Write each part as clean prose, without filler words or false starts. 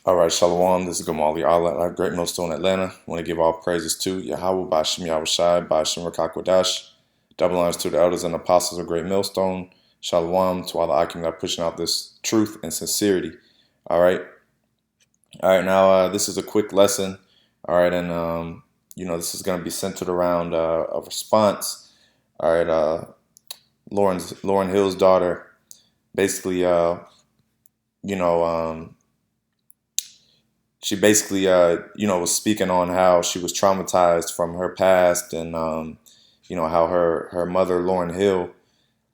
All right, Shalom. This is Gamali Allah, Great Millstone, Atlanta. I want to give all praises to Yahawah, BAHASHAM, YAHAWASHI, BAHASHAM, Rakakwadash. Double honors to the elders and apostles of Great Millstone. Shalom to all the Akim that are pushing out this truth and sincerity. All right. All right. Now, this is a quick lesson. All right. And, this is going to be centered around a response. All right. Lauren Hill's daughter basically, you know, she basically, was speaking on how she was traumatized from her past and, how her mother, Lauren Hill,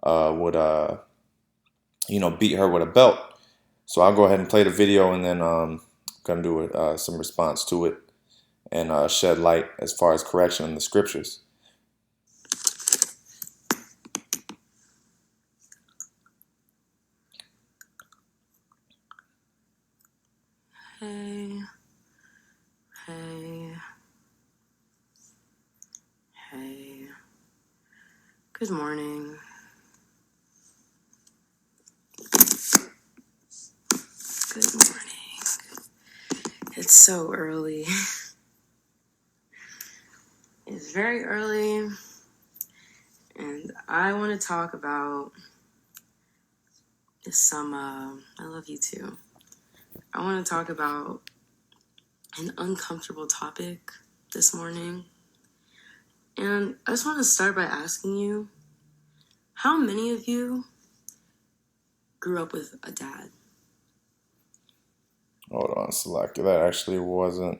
would, beat her with a belt. So I'll go ahead and play the video and then going to do some response to it and shed light as far as correction in the scriptures. Hey, good morning. Good morning. It's so early. It's very early, and I want to talk about I love you too. I want to talk about an uncomfortable topic this morning. And I just want to start by asking you, how many of you grew up with a dad? Hold on, Selecta. That actually wasn't.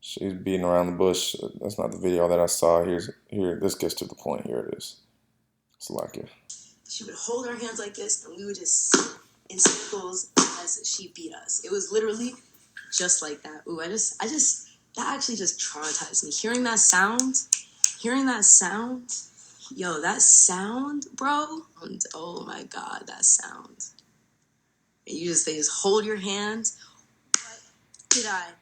She's beating around the bush. That's not the video that I saw. Here. This gets to the point. Here it is. Selecta. She would hold our hands like this, and we would just sit in circles as she beat us. It was literally just like that. Ooh, that actually just traumatized me. Hearing that sound, yo, that sound, bro. Oh my God, that sound. And they just hold your hands. What did I,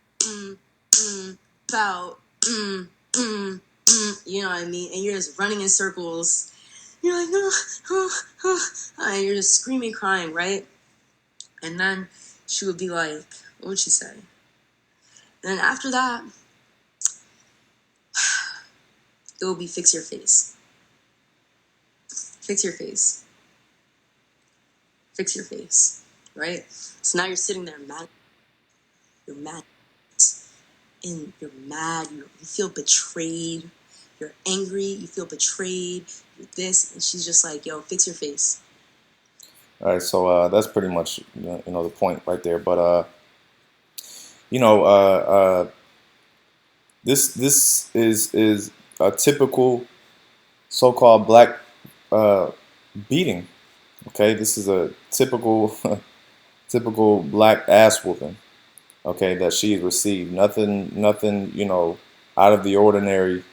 about, you know what I mean? And you're just running in circles. You're like, no, and you're just screaming, crying, right? And then she would be like, what would she say? And then after that, it would be fix your face. Fix your face. Fix your face, right? So now you're sitting there mad. You're mad. And you're mad. You feel betrayed. You're angry. You feel betrayed. You're this. And she's just like, yo, fix your face. All right, so that's pretty much the point right there. But this is a typical so-called black beating. Okay, this is a typical typical black ass whooping. Okay, that she received. Nothing, out of the ordinary.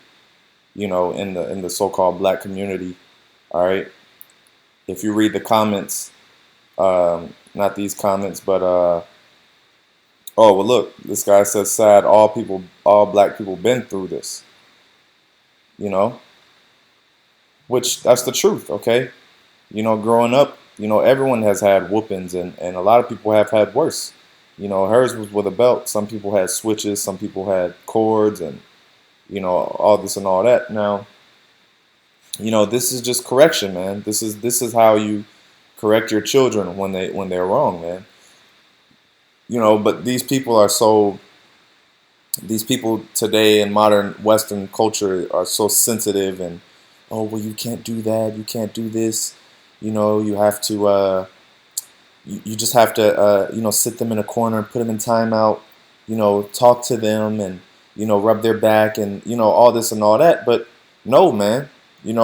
In the so-called black community. All right. If you read the comments, not these comments, but oh well, look, this guy says sad. All black people been through this. Which that's the truth. Okay, growing up, everyone has had whoopings, and a lot of people have had worse. Hers was with a belt. Some people had switches. Some people had cords, and all this and all that. Now, this is just correction, man. This is how you correct your children when they're wrong, man. But these people today in modern Western culture are so sensitive and, oh, well, you can't do that, you can't do this, you have to you just have to sit them in a corner and put them in timeout, talk to them and rub their back and all this and all that. But no, man, you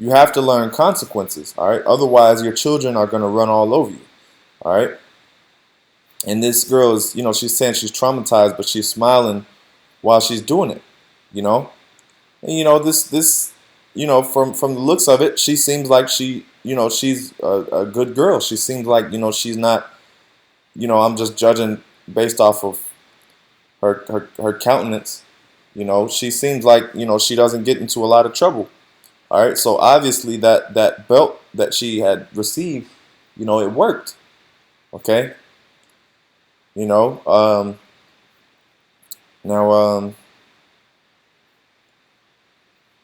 have to learn consequences. All right, otherwise your children are going to run all over you. All right. And this girl is, she's saying she's traumatized, but she's smiling while she's doing it, And this, from the looks of it, she seems like she's a good girl. She seems like, she's not, I'm just judging based off of her countenance. She seems like, she doesn't get into a lot of trouble. All right. So obviously that belt that she had received, it worked. Okay. You know, now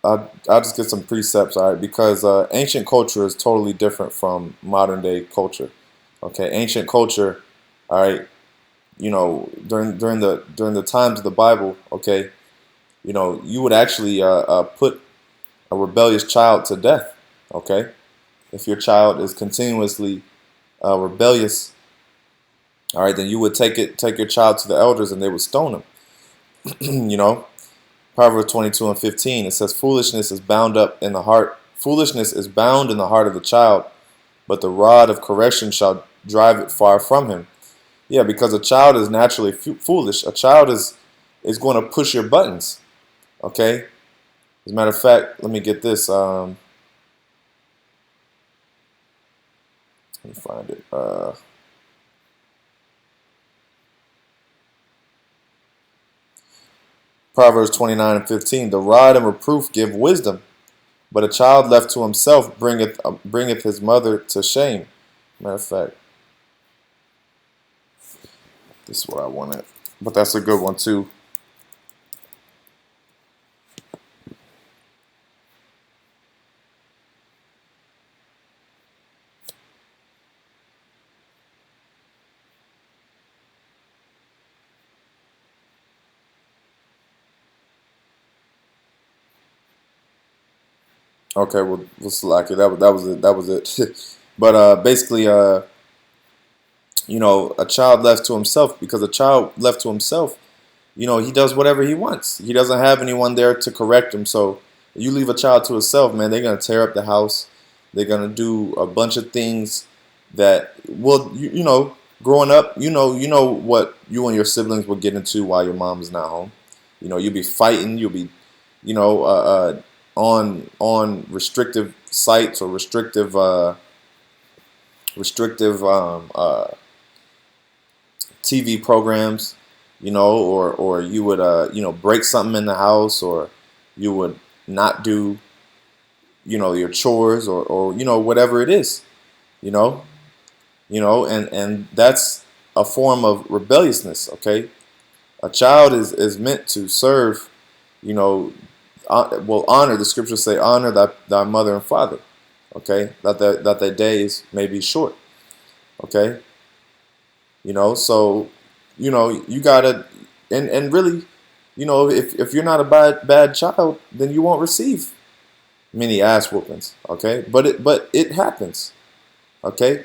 I'll just get some precepts, all right, because ancient culture is totally different from modern day culture. Okay, ancient culture, all right, you know, during the times of the Bible, okay, you know, you would actually put a rebellious child to death. Okay, if your child is continuously rebellious, all right, then you would take your child to the elders and they would stone him. You know, Proverbs 22:15, it says, "Foolishness is bound up in the heart. Foolishness is bound in the heart of the child, but the rod of correction shall drive it far from him." Yeah, because a child is naturally foolish. A child is going to push your buttons. Okay. As a matter of fact, let me get this. Let me find it. Proverbs 29:15, "The rod and reproof give wisdom, but a child left to himself bringeth his mother to shame." Matter of fact, this is where I want it, but that's a good one too. Okay, we'll select it. That was it. That was it. But basically, you know, a child left to himself, because a child left to himself, you know, he does whatever he wants. He doesn't have anyone there to correct him. So you leave a child to himself, man, they're gonna tear up the house. They're gonna do a bunch of things that, well, you know, growing up, you know what you and your siblings will get into while your mom is not home. You know, you'll be fighting. You'll be, you know, on restrictive sites or restrictive TV programs, you know, or you would you know, break something in the house, or you would not do, you know, your chores, or you know, whatever it is, you know, and that's a form of rebelliousness. Okay, a child is meant to serve, you know, well, honor. The scriptures say, "Honor thy mother and father." Okay, that their days may be short. Okay, you know, so you know, you gotta, and really, you know, if you're not a bad child, then you won't receive many ass whoopings. Okay, but it happens. Okay,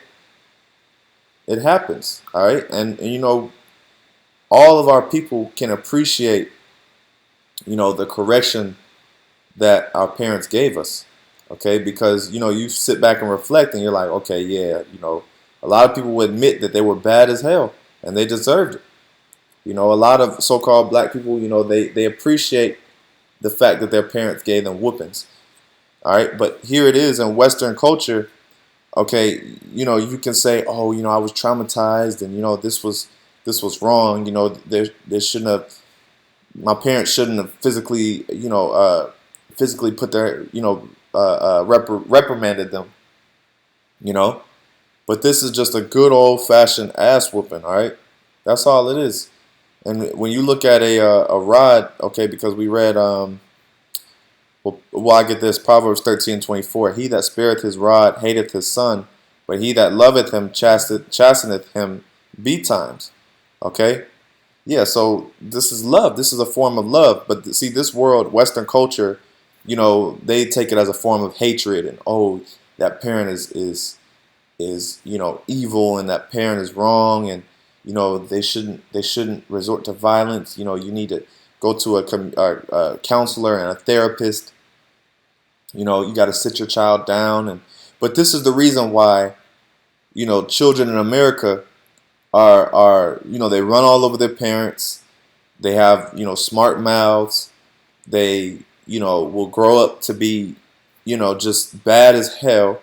it happens. All right, and you know, all of our people can appreciate, you know, the correction that our parents gave us. Okay, because you know, you sit back and reflect and you're like, okay, yeah, you know, a lot of people would admit that they were bad as hell and they deserved it. You know, a lot of so-called black people, you know, they appreciate the fact that their parents gave them whoopings. All right, but here it is in Western culture. Okay, you know, you can say, oh, you know, I was traumatized, and you know, this was wrong. You know, there shouldn't have, my parents shouldn't have physically, you know, physically put their, you know, reprimanded them. You know, but this is just a good old fashioned ass whooping. All right, that's all it is. And when you look at a rod, okay, because we read well, I get this, Proverbs 13:24. He that spareth his rod hateth his son, but he that loveth him chasteneth him betimes. Okay, yeah. So this is love. This is a form of love. But see, this world, Western culture, you know, they take it as a form of hatred, and oh, that parent is, you know, evil, and that parent is wrong, and you know, they shouldn't resort to violence. You know, you need to go to a counselor and a therapist. You know, you got to sit your child down, and but this is the reason why, you know, children in America are, you know, they run all over their parents. They have, you know, smart mouths. They, you know, will grow up to be, you know, just bad as hell.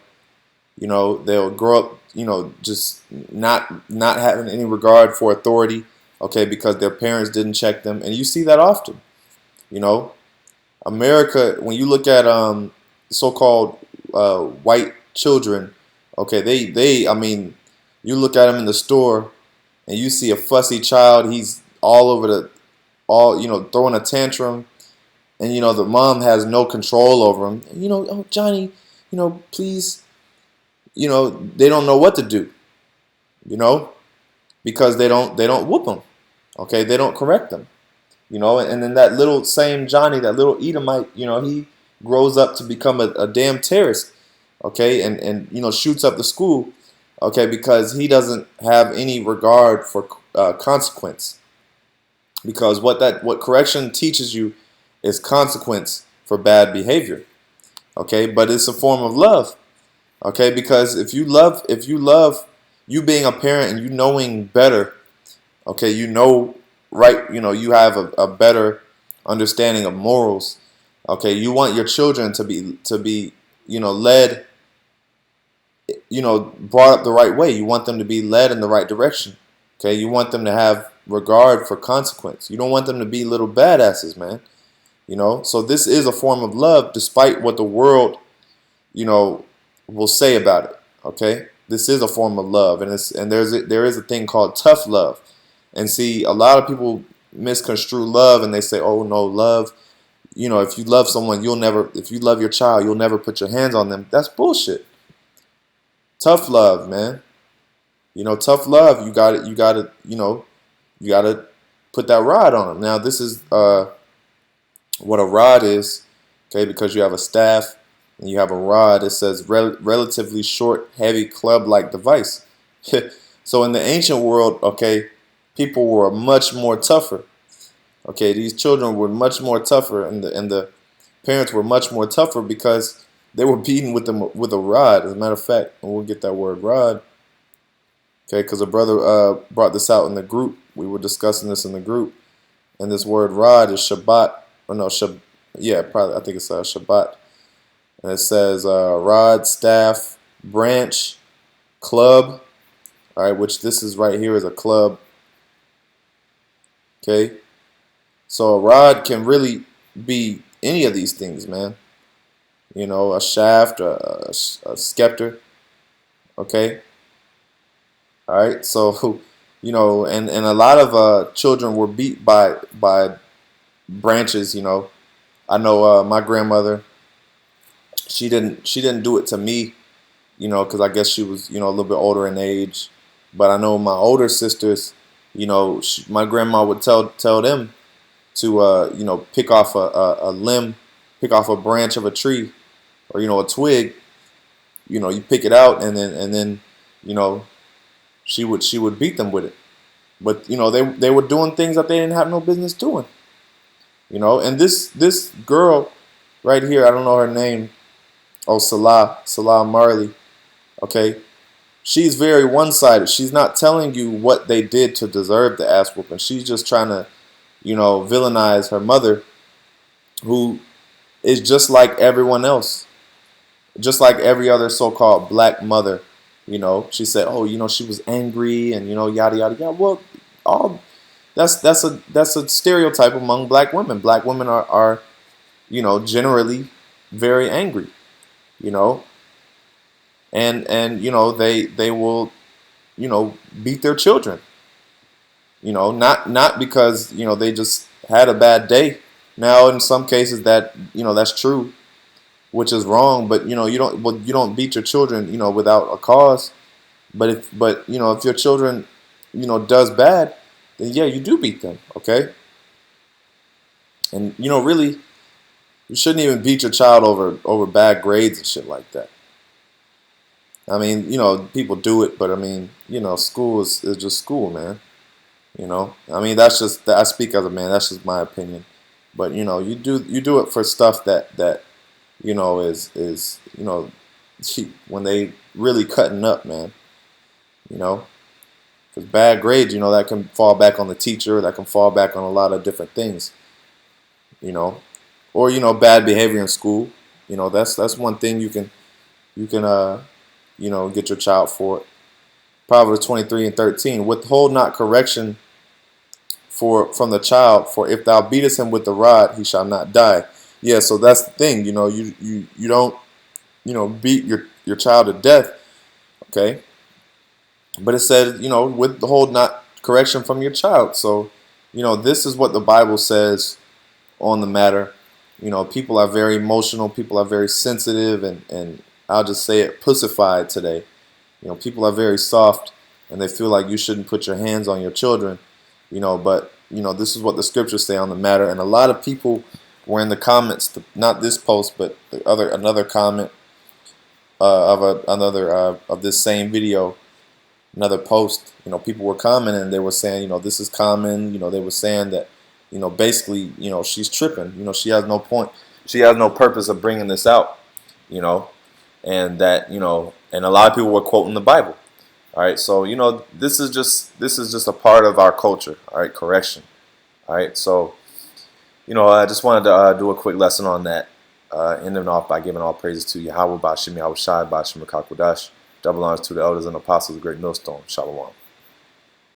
You know, they'll grow up, you know, just not having any regard for authority, okay, because their parents didn't check them. And you see that often. You know, America, when you look at so-called white children, okay, I mean, you look at them in the store and you see a fussy child, he's all over the all throwing a tantrum, and the mom has no control over him. Oh Johnny, please, they don't know what to do, you know, because they don't whoop them, okay? They don't correct them, and then that little same Johnny, that little Edomite, he grows up to become a damn terrorist, okay, and shoots up the school, okay, because he doesn't have any regard for consequence, because what correction teaches you is consequence for bad behavior, okay, but it's a form of love, okay, because if you love you being a parent and you knowing better, okay, right, you have a better understanding of morals, okay, you want your children to be led, brought up the right way. You want them to be led in the right direction, okay, you want them to have regard for consequence. You don't want them to be little badasses, man. So this is a form of love, despite what the world you know will say about it, okay. This is a form of love, and there is a thing called tough love. And see, a lot of people misconstrue love, and they say, oh no, love, if you love someone, if you love your child, you'll never put your hands on them. That's bullshit. Tough love, man. Tough love, you got to put that rod on them. Now this is what a rod is, okay, because you have a staff and you have a rod. It says relatively short, heavy club-like device. So in the ancient world, okay, people were much more tougher. Okay, these children were much more tougher, and the parents were much more tougher because they were beaten with a rod. As a matter of fact, and we'll get that word rod, okay, because a brother brought this out in the group. We were discussing this in the group, and this word rod is Shabbat, or no, yeah, probably, I think it's Shabbat, and it says rod, staff, branch, club. All right, which this is right here is a club. Okay, so a rod can really be any of these things, man. A shaft, a scepter. Okay. All right. So, and a lot of children were beat by branches. I know my grandmother. She didn't do it to me. Because I guess she was a little bit older in age. But I know my older sisters. My grandma would tell them to pick off a limb, pick off a branch of a tree, or a twig. You pick it out, and then she would beat them with it. But they were doing things that they didn't have no business doing. And this girl right here, I don't know her name. Oh, Salah Marley. Okay, she's very one-sided. She's not telling you what they did to deserve the ass whooping. She's just trying to villainize her mother, who is just like everyone else, just like every other so-called black mother. She said, oh, she was angry and yada yada yada. Well, all that's a stereotype among black women. Black women are generally very angry, you know, and they will beat their children. Not because they just had a bad day. Now, in some cases that's true, which is wrong. But you don't beat your children without a cause. But if your children does bad, then yeah, you do beat them. Okay, and really, you shouldn't even beat your child over bad grades and shit like that. I mean, people do it, but I mean, school is just school, man. I mean, I speak as a man. That's just my opinion. But you do it for stuff that is when they really cutting up, man. Because bad grades, that can fall back on the teacher. That can fall back on a lot of different things. Or bad behavior in school. That's one thing you can get your child for. Proverbs 23:13. Withhold not correction from the child, for if thou beatest him with the rod, he shall not die. Yeah, so that's the thing. You don't beat your child to death. Okay, but it said withhold not correction from your child. So, this is what the Bible says on the matter. People are very emotional, people are very sensitive, and I'll just say it, pussified today. People are very soft, and they feel like you shouldn't put your hands on your children. But this is what the scriptures say on the matter. And a lot of people were in the comments, not this post, but another comment of this same video, another post. People were commenting, and they were saying, this is common. They were saying that, basically, she's tripping. She has no point. She has no purpose of bringing this out. And that, and a lot of people were quoting the Bible. All right, so this is just a part of our culture. All right, correction. All right, so I just wanted to do a quick lesson on that, ending off by giving all praises to Yahawah, BAHASHAM, YAHAWASHI, BAHASHAM, Double honors to the elders and apostles of the great millstone. Shalom.